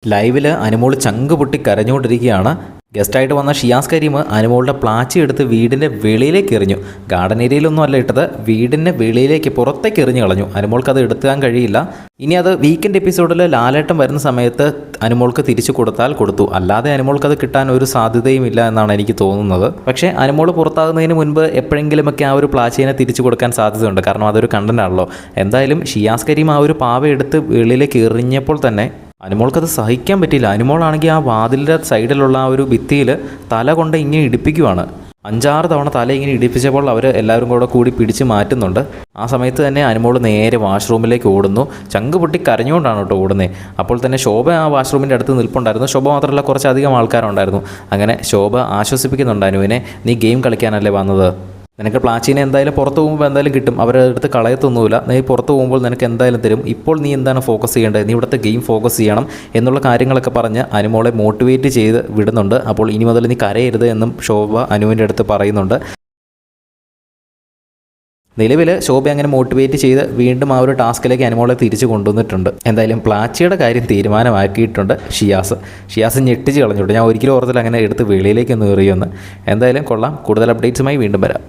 ലൈവിൽ അനുമോൾ ചങ്ക് പൊട്ടി കരഞ്ഞുകൊണ്ടിരിക്കുകയാണ്. ഗസ്റ്റായിട്ട് വന്ന ഷിയാസ് കരീം അനുമോളുടെ പ്ലാച്ചി എടുത്ത് വീടിൻ്റെ വെളിയിലേക്ക് എറിഞ്ഞു. ഗാർഡൻ ഏരിയയിലൊന്നും അല്ല ഇട്ടത്, വീടിൻ്റെ വെളിയിലേക്ക് പുറത്തേക്ക് എറിഞ്ഞു കളഞ്ഞു. അനുമോൾക്ക് അത് എടുക്കാൻ കഴിയില്ല. ഇനി അത് വീക്കെൻഡ് എപ്പിസോഡിൽ ലാലേട്ടൻ വരുന്ന സമയത്ത് അനുമോൾക്ക് തിരിച്ചു കൊടുത്താൽ കൊടുത്തു, അല്ലാതെ അനുമോൾക്ക് അത് കിട്ടാൻ ഒരു സാധ്യതയും ഇല്ല എന്നാണ് എനിക്ക് തോന്നുന്നത്. പക്ഷേ അനുമോൾ പുറത്താകുന്നതിന് മുൻപ് എപ്പോഴെങ്കിലുമൊക്കെ ആ ഒരു പ്ലാച്ചിനെ തിരിച്ചു കൊടുക്കാൻ സാധ്യതയുണ്ട്, കാരണം അതൊരു കണ്ടന്റ് ആണല്ലോ. എന്തായാലും ഷിയാസ് കരീം ആ ഒരു പാവ എടുത്ത് വെളിയിലേക്ക് എറിഞ്ഞപ്പോൾ തന്നെ അനുമോൾക്കത് സഹിക്കാൻ പറ്റിയില്ല. അനുമോളാണെങ്കിൽ ആ വാതിലിൻ്റെ സൈഡിലുള്ള ആ ഒരു ഭിത്തിയിൽ തല കൊണ്ട് ഇങ്ങനെ ഇടിപ്പിക്കുവാണ്. 5-6 തവണ തല ഇങ്ങനെ ഇടിപ്പിച്ചപ്പോൾ അവർ എല്ലാവരും കൂടി പിടിച്ച് മാറ്റുന്നുണ്ട്. ആ സമയത്ത് തന്നെ അനുമോൾ നേരെ വാഷ്റൂമിലേക്ക് ഓടുന്നു. ചങ്ക് പൊട്ടി കരഞ്ഞുകൊണ്ടാണ് കേട്ടോ ഓടുന്നത്. അപ്പോൾ തന്നെ ശോഭ ആ വാഷ്റൂമിൻ്റെ അടുത്ത് നിൽപ്പുണ്ടായിരുന്നു. ശോഭ മാത്രമല്ല, കുറച്ചധികം ആൾക്കാരുണ്ടായിരുന്നു. അങ്ങനെ ശോഭ ആശ്വസിപ്പിക്കുന്നുണ്ട് അനുവിനെ, നീ ഗെയിം കളിക്കാനല്ലേ വന്നത്, നിനക്ക് പ്ലാച്ചീനെ എന്തായാലും പുറത്ത് പോകുമ്പോൾ എന്തായാലും കിട്ടും, അവരുടെ അടുത്ത് കളയത്തൊന്നുമില്ല, നീ പുറത്ത് പോകുമ്പോൾ നിനക്ക് എന്തായാലും തരും, ഇപ്പോൾ നീ എന്താണ് ഫോക്കസ് ചെയ്യേണ്ടത്, നീ ഇവിടുത്തെ ഗെയിം ഫോക്കസ് ചെയ്യണം എന്നുള്ള കാര്യങ്ങളൊക്കെ പറഞ്ഞ് അനുമോളെ മോട്ടിവേറ്റ് ചെയ്ത് വിടുന്നുണ്ട്. അപ്പോൾ ഇനി മുതൽ നീ കരയരുത് എന്നും ശോഭ അനുവിൻ്റെ അടുത്ത് പറയുന്നുണ്ട്. നിലവിൽ ശോഭ അങ്ങനെ മോട്ടിവേറ്റ് ചെയ്ത് വീണ്ടും ആ ഒരു ടാസ്കിലേക്ക് അനുമോളെ തിരിച്ചു കൊണ്ടുവന്നിട്ടുണ്ട്. എന്തായാലും പ്ലാച്ചിയുടെ കാര്യം തീരുമാനമാക്കിയിട്ടുണ്ട് ഷിയാസ് ഞെട്ടിച്ച് കളഞ്ഞിട്ടുണ്ട്. ഞാൻ ഒരിക്കലും ഓർത്തില്ല അങ്ങനെ എടുത്ത് വെളിയിലേക്ക് ഒന്ന് എറിയുമെന്ന്. എന്തായാലും കൊള്ളാം. കൂടുതൽ അപ്ഡേറ്റ്സുമായി വീണ്ടും വരാം.